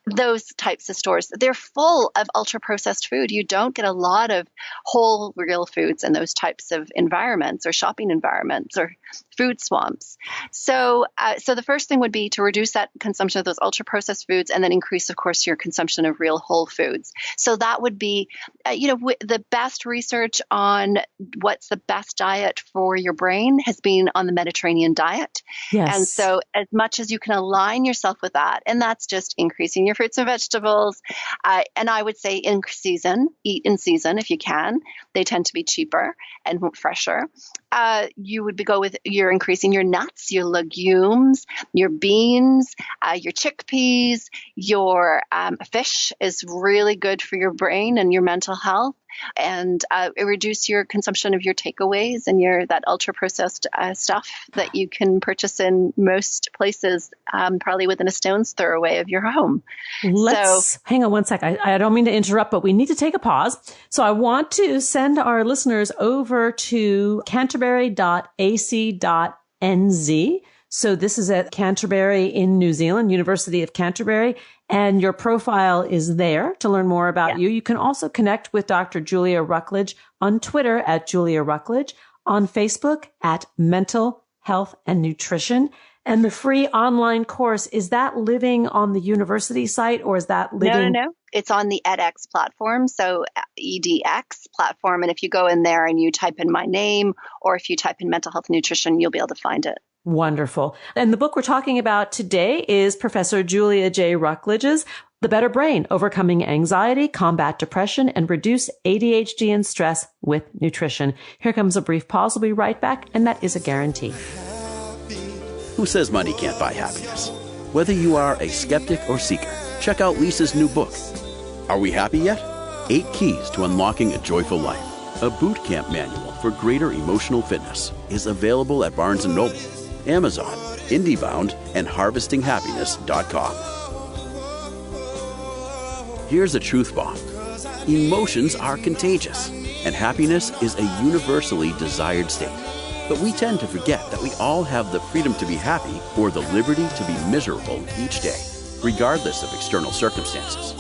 Those types of stores, they're full of ultra processed food. You don't get a lot of whole, real foods in those types of environments or shopping environments or food swamps. So the first thing would be to reduce that consumption of those ultra processed foods, and then increase, of course, your consumption of real whole foods. So that would be, the best research on what's the best diet for your brain has been on the Mediterranean diet. Yes. And so as much as you can align yourself with that, and that's just increasing your fruits and vegetables. And I would say eat in season if you can. They tend to be cheaper and fresher. You would you're increasing your nuts, your legumes, your beans, your chickpeas, your fish is really good for your brain and your mental health. And reduce your consumption of your takeaways and that ultra processed stuff that you can purchase in most places, probably within a stone's throw away of your home. Hang on one sec. I don't mean to interrupt, but we need to take a pause. So I want to send our listeners over to canterbury.ac.nz. So this is at Canterbury in New Zealand, University of Canterbury. And your profile is there to learn more about you. You can also connect with Dr. Julia Rucklidge on Twitter at Julia Rucklidge, on Facebook at Mental Health and Nutrition. And the free online course, is that living on the university site, or is that living? No. It's on the edX platform. So EDX platform. And if you go in there and you type in my name, or if you type in mental health nutrition, you'll be able to find it. Wonderful. And the book we're talking about today is Professor Julia J. Rucklage's The Better Brain, Overcoming Anxiety, Combat Depression, and Reduce ADHD and Stress with Nutrition. Here comes a brief pause. We'll be right back, and that is a guarantee. Who says money can't buy happiness? Whether you are a skeptic or seeker, check out Lisa's new book. Are we happy yet? 8 Keys to Unlocking a Joyful Life. A boot camp manual for greater emotional fitness is available at Barnes & Noble, Amazon, IndieBound, and HarvestingHappiness.com. Here's a truth bomb. Emotions are contagious, and happiness is a universally desired state. But we tend to forget that we all have the freedom to be happy or the liberty to be miserable each day, regardless of external circumstances.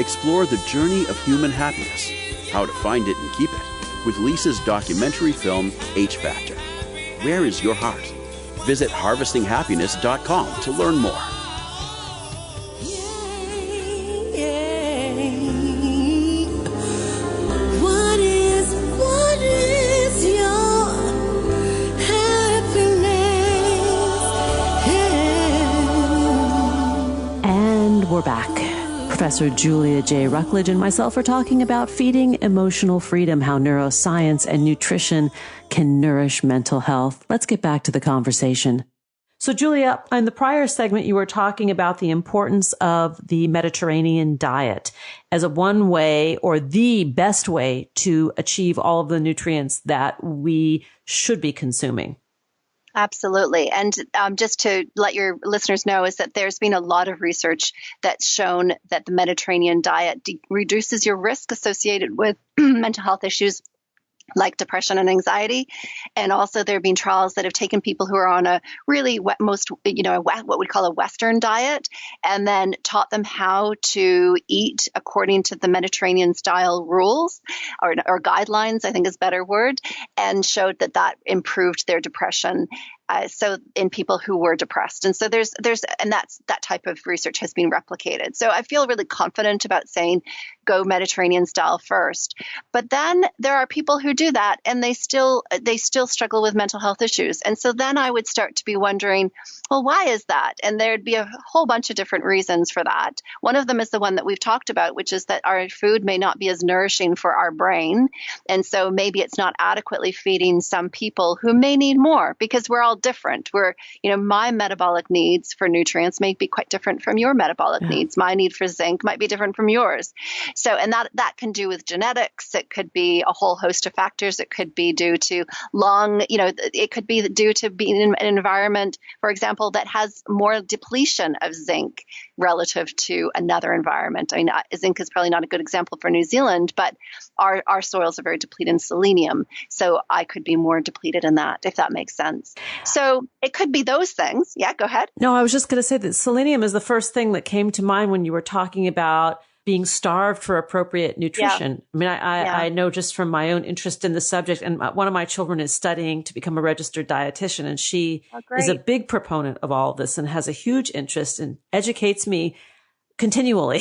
Explore the journey of human happiness, how to find it and keep it, with Lisa's documentary film, H Factor. Where is your heart? Visit HarvestingHappiness.com to learn more. What is your happiness? And we're back. Professor Julia J. Rucklidge and myself are talking about feeding emotional freedom, how neuroscience and nutrition can nourish mental health. Let's get back to the conversation. So, Julia, in the prior segment, you were talking about the importance of the Mediterranean diet as a one way or the best way to achieve all of the nutrients that we should be consuming. Absolutely. And just to let your listeners know is that there's been a lot of research that's shown that the Mediterranean diet reduces your risk associated with mental health issues like depression and anxiety. And also there have been trials that have taken people who are on a really what we call a Western diet, and then taught them how to eat according to the Mediterranean style rules or guidelines, I think is a better word, and showed that improved their depression. So in people who were depressed. And so that type of research has been replicated. So I feel really confident about saying go Mediterranean style first. But then there are people who do that and they still struggle with mental health issues. And so then I would start to be wondering, well, why is that? And there'd be a whole bunch of different reasons for that. One of them is the one that we've talked about, which is that our food may not be as nourishing for our brain. And so maybe it's not adequately feeding some people who may need more, because we're all different. My metabolic needs for nutrients may be quite different from your metabolic needs. My need for zinc might be different from yours. So, and that can do with genetics. It could be a whole host of factors. It could be due to it could be due to being in an environment, for example, that has more depletion of zinc relative to another environment. I mean, zinc is probably not a good example for New Zealand, but our soils are very depleted in selenium. So I could be more depleted in that, if that makes sense. So it could be those things. Yeah, go ahead. No, I was just going to say that selenium is the first thing that came to mind when you were talking about being starved for appropriate nutrition. Yeah. I mean, I know just from my own interest in the subject, and one of my children is studying to become a registered dietitian, and she is a big proponent of all of this and has a huge interest and educates me continually.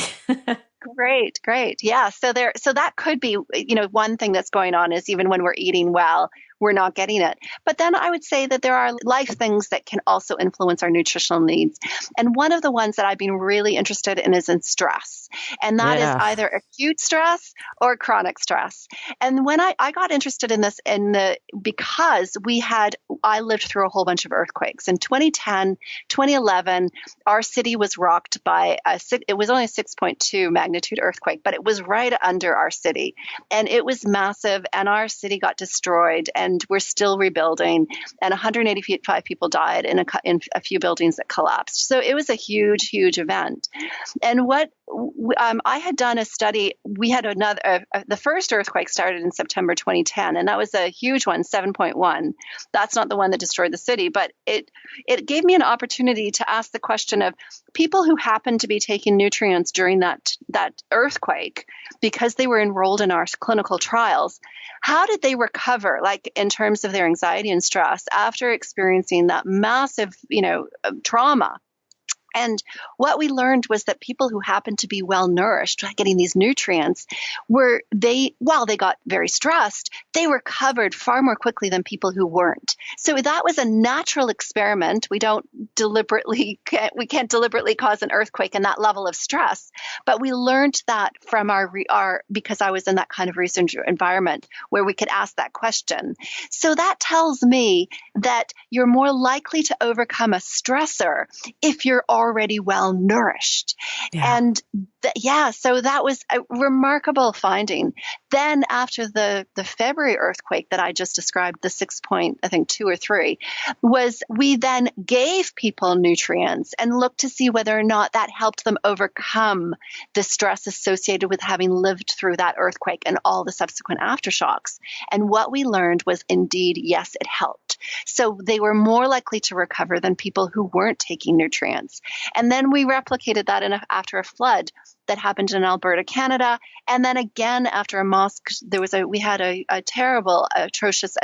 Great. Yeah. So that could be, one thing that's going on is even when we're eating well, we're not getting it. But then I would say that there are life things that can also influence our nutritional needs. And one of the ones that I've been really interested in is in stress. And that is either acute stress or chronic stress. And when I got interested in this because I lived through a whole bunch of earthquakes. In 2010, 2011, our city was rocked by it was only a 6.2 magnitude earthquake, but it was right under our city. And it was massive, and our city got destroyed, and we're still rebuilding, and 185 people died in a few buildings that collapsed. So it was a huge, huge event. And what I had done a study, we had the first earthquake started in September 2010, and that was a huge one, 7.1. That's not the one that destroyed the city, but it gave me an opportunity to ask the question of people who happened to be taking nutrients during that earthquake because they were enrolled in our clinical trials. How did they recover, like in terms of their anxiety and stress after experiencing that massive, trauma? And what we learned was that people who happened to be well nourished, getting these nutrients, while they got very stressed, they recovered far more quickly than people who weren't. So that was a natural experiment. We can't deliberately cause an earthquake in that level of stress. But we learned that from because I was in that kind of research environment where we could ask that question. So that tells me that you're more likely to overcome a stressor if you're already well nourished. Yeah. And so that was a remarkable finding. Then after the February earthquake that I just described, the 6.2 or 3, we then gave people nutrients and looked to see whether or not that helped them overcome the stress associated with having lived through that earthquake and all the subsequent aftershocks. And what we learned was indeed, yes, it helped. So they were more likely to recover than people who weren't taking nutrients. And then we replicated that after a flood that happened in Alberta, Canada. And then again, after a mosque, we had a terrible, atrocious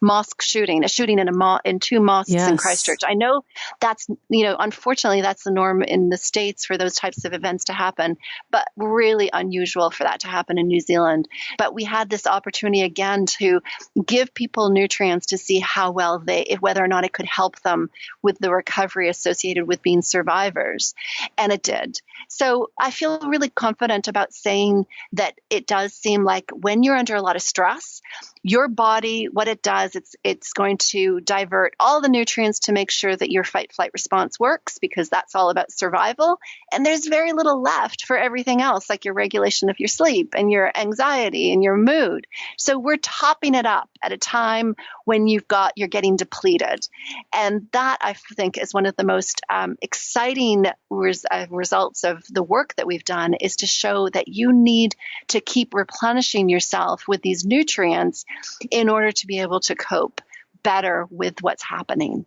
mosque shooting, a shooting in 2 mosques in Christchurch. I know that's, unfortunately, that's the norm in the States for those types of events to happen, but really unusual for that to happen in New Zealand. But we had this opportunity again to give people nutrients to see how well whether or not it could help them with the recovery associated with being survivors. And it did. So I feel really confident about saying that it does seem like when you're under a lot of stress, your body, what it does, it's going to divert all the nutrients to make sure that your fight-flight response works, because that's all about survival. And there's very little left for everything else, like your regulation of your sleep and your anxiety and your mood. So we're topping it up at a time when you're getting depleted. And that, I think, is one of the most exciting results of the work that we've done, is to show that you need to keep replenishing yourself with these nutrients in order to be able to cope better with what's happening.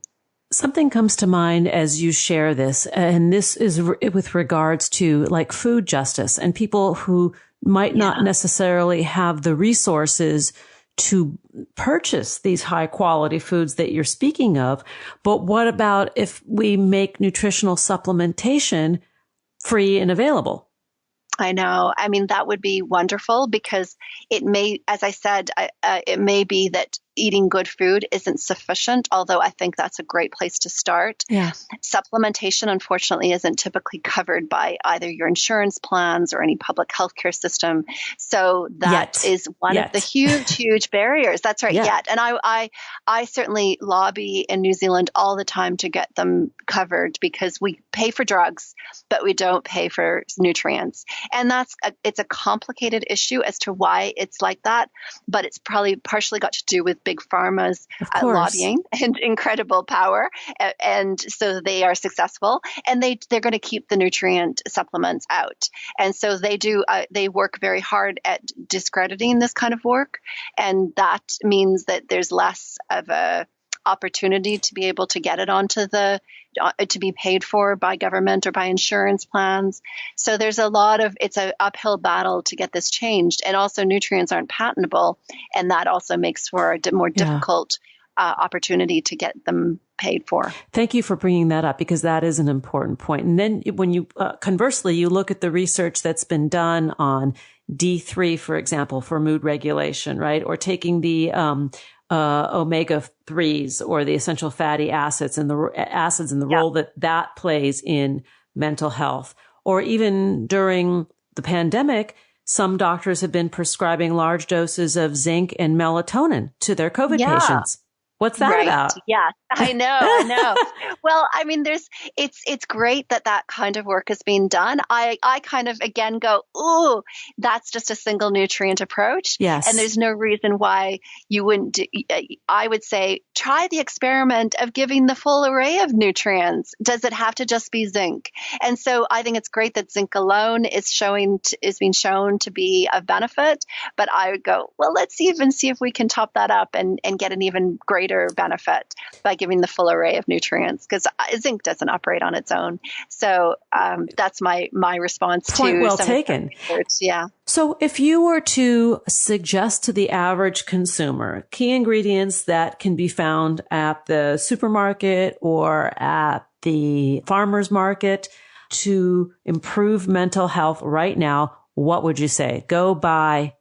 Something comes to mind as you share this, and this is with regards to like food justice and people who might not necessarily have the resources to purchase these high quality foods that you're speaking of. But what about if we make nutritional supplementation free and available? I know. I mean, that would be wonderful because it may, as I said, it may be that eating good food isn't sufficient, although I think that's a great place to start. Yeah. Supplementation, unfortunately, isn't typically covered by either your insurance plans or any public healthcare system. So that is one of the huge, huge barriers. That's right, yet. And I certainly lobby in New Zealand all the time to get them covered because we pay for drugs, but we don't pay for nutrients. And it's a complicated issue as to why it's like that, but it's probably partially got to do with big pharma's lobbying and incredible power. And so they are successful and they're going to keep the nutrient supplements out. And so they work very hard at discrediting this kind of work. And that means that there's less of a opportunity to be able to get it to be paid for by government or by insurance plans. So there's it's an uphill battle to get this changed. And also nutrients aren't patentable. And that also makes for a more difficult opportunity to get them paid for. Thank you for bringing that up because that is an important point. And then when you, conversely, you look at the research that's been done on D3, for example, for mood regulation, right? Or taking the, omega-3s or the essential fatty acids and the role that plays in mental health. Or even during the pandemic, some doctors have been prescribing large doses of zinc and melatonin to their COVID patients. What's that about? Yeah, I know. Well, I mean, it's great that kind of work is being done. I kind of, again, go, ooh, that's just a single nutrient approach. Yes. And there's no reason why you wouldn't, I would say, try the experiment of giving the full array of nutrients. Does it have to just be zinc? And so I think it's great that zinc alone is being shown to be of benefit. But I would go, well, let's even see if we can top that up and get an even greater benefit by giving the full array of nutrients because zinc doesn't operate on its own. So that's my response Point to well some taken. Yeah. So if you were to suggest to the average consumer key ingredients that can be found at the supermarket or at the farmer's market to improve mental health right now, what would you say? Go buy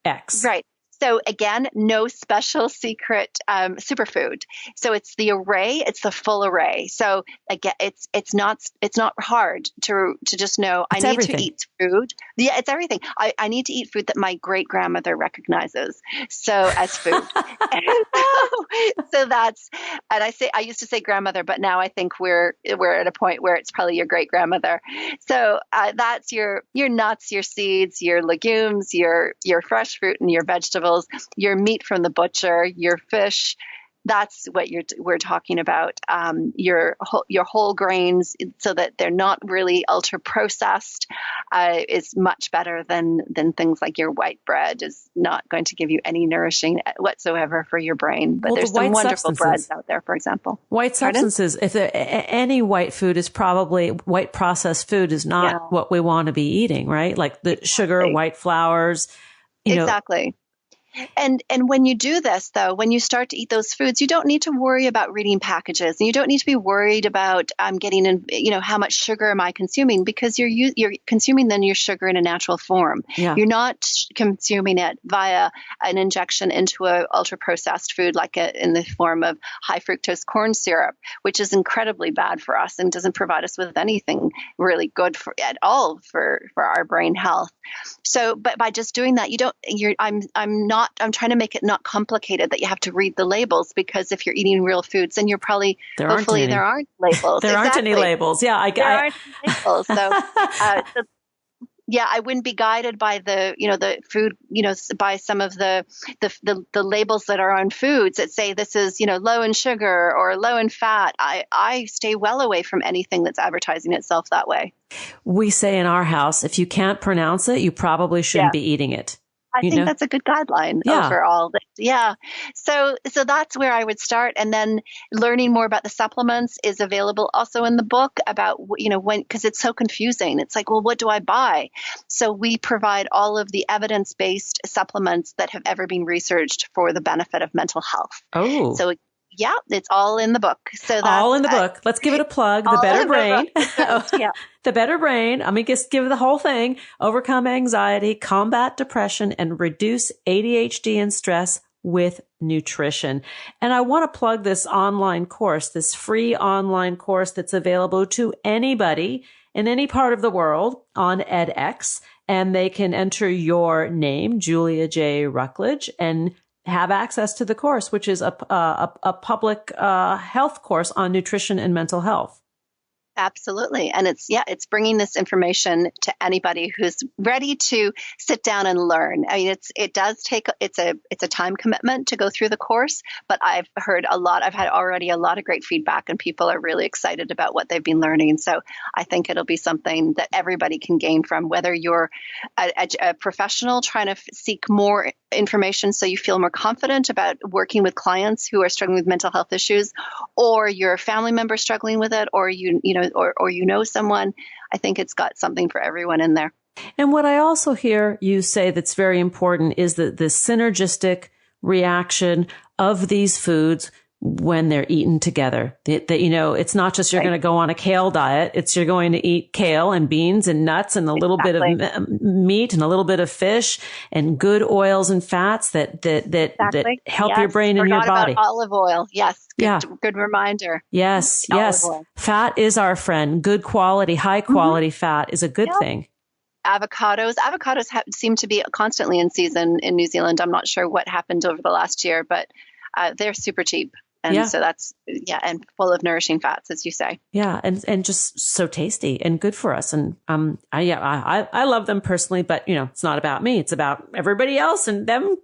X. Right. So again, no special secret superfood. So it's the array, it's the full array. So again, it's not hard to just know I need to eat food. Yeah, it's everything. I need to eat food that my great grandmother recognizes. So as food. So that's, and I used to say grandmother, but now I think we're at a point where it's probably your great grandmother. So that's your nuts, your seeds, your legumes, your fresh fruit and your vegetables. Your meat from the butcher, your fish, that's what we're talking about. Your whole grains, so that they're not really ultra processed, is much better than things like your white bread. Is not going to give you any nourishing whatsoever for your brain. But there's some wonderful breads out there, for example. White substances. If any white food is probably white processed food is not what we want to be eating, right? Like the sugar, white flours. Exactly. And when you do this, though, when you start to eat those foods, you don't need to worry about reading packages, and you don't need to be worried about getting in, how much sugar am I consuming, because you're consuming then your sugar in a natural form. Yeah. You're not consuming it via an injection into a ultra processed food like in the form of high fructose corn syrup, which is incredibly bad for us and doesn't provide us with anything really good at all for our brain health. So, but by just doing that, I'm trying to make it not complicated that you have to read the labels, because if you're eating real foods, then you're probably, there aren't labels. There aren't any labels. Yeah. There aren't any labels. So, yeah, I wouldn't be guided by the food, by some of the labels that are on foods that say this is, low in sugar or low in fat. I stay well away from anything that's advertising itself that way. We say in our house, if you can't pronounce it, you probably shouldn't be eating it. I think that's a good guideline overall. Yeah. So that's where I would start. And then learning more about the supplements is available also in the book about, because it's so confusing. It's like, well, what do I buy? So we provide all of the evidence-based supplements that have ever been researched for the benefit of mental health. Oh. So Yeah, it's all in the book. So that's all in the book. Let's give it a plug. The Better Brain. Yeah. The Better Brain. I mean, just give the whole thing. Overcome anxiety, combat depression, and reduce ADHD and stress with nutrition. And I want to plug this online course, this free online course that's available to anybody in any part of the world on edX. And they can enter your name, Julia J. Rucklidge, and have access to the course, which is a public health course on nutrition and mental health. Absolutely. And it's bringing this information to anybody who's ready to sit down and learn. I mean, it's a time commitment to go through the course, but I've had already a lot of great feedback, and people are really excited about what they've been learning. So I think it'll be something that everybody can gain from, whether you're a professional trying to seek more information so you feel more confident about working with clients who are struggling with mental health issues, or you're a family member struggling with it, or you know someone. I think it's got something for everyone in there. And what I also hear you say that's very important is that the synergistic reaction of these foods when they're eaten together. It's not just you're going to go on a kale diet. It's you're going to eat kale and beans and nuts and a little bit of meat and a little bit of fish and good oils and fats that help your brain and your body. About olive oil. Yes. Good reminder. Yes. Fat is our friend. Good quality, high quality fat is a good thing. Avocados seem to be constantly in season in New Zealand. I'm not sure what happened over the last year, but they're super cheap. And so that's, and full of nourishing fats, as you say. Yeah. And just so tasty and good for us. And, I love them personally, but it's not about me. It's about everybody else and them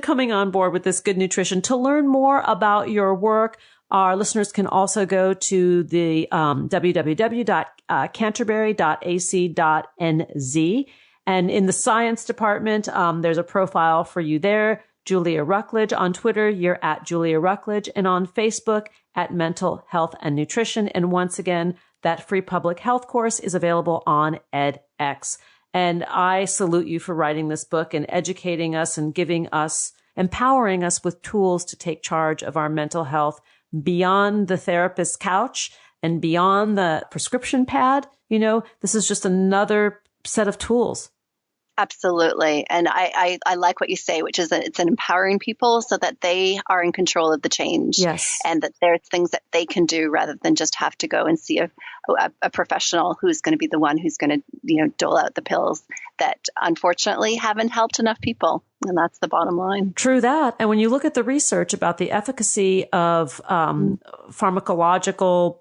coming on board with this good nutrition. To learn more about your work, our listeners can also go to the, www.canterbury.ac.nz. And in the science department, there's a profile for you there. Julia Rucklidge. On Twitter, you're at Julia Rucklidge, and on Facebook at Mental Health and Nutrition. And once again, that free public health course is available on edX. And I salute you for writing this book and educating us and empowering us with tools to take charge of our mental health beyond the therapist's couch and beyond the prescription pad. This is just another set of tools. Absolutely. And I like what you say, which is that it's an empowering people so that they are in control of the change. Yes. And that there's things that they can do rather than just have to go and see a professional who's going to be the one who's going to, dole out the pills that unfortunately haven't helped enough people. And that's the bottom line. True that. And when you look at the research about the efficacy of pharmacological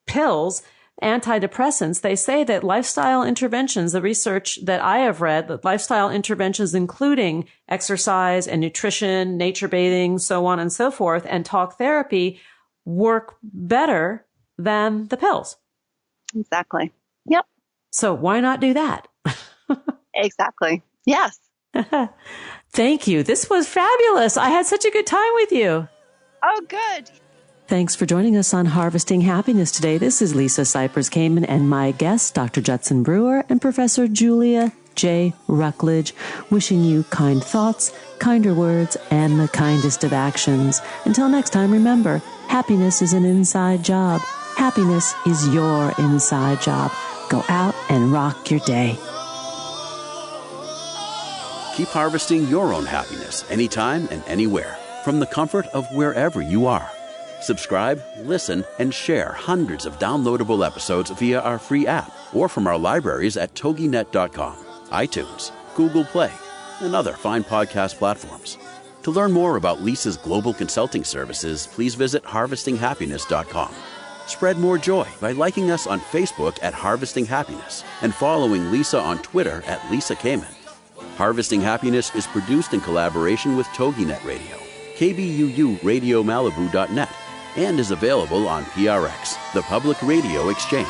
pills, antidepressants, they say that lifestyle interventions, the research that I have read, that lifestyle interventions, including exercise and nutrition, nature bathing, so on and so forth, and talk therapy, work better than the pills. Exactly. Yep. So why not do that? Exactly. Yes. Thank you. This was fabulous. I had such a good time with you. Oh, good. Thanks for joining us on Harvesting Happiness today. This is Lisa Cypers Kamen and my guests, Dr. Judson Brewer and Professor Julia J. Rucklidge, wishing you kind thoughts, kinder words, and the kindest of actions. Until next time, remember, happiness is an inside job. Happiness is your inside job. Go out and rock your day. Keep harvesting your own happiness anytime and anywhere from the comfort of wherever you are. Subscribe, listen, and share hundreds of downloadable episodes via our free app or from our libraries at toginet.com, iTunes, Google Play, and other fine podcast platforms. To learn more about Lisa's global consulting services, please visit harvestinghappiness.com. Spread more joy by liking us on Facebook at Harvesting Happiness and following Lisa on Twitter at Lisa Kamen. Harvesting Happiness is produced in collaboration with TogiNet Radio, KBUU Radio Malibu.net, and is available on PRX, the Public Radio Exchange.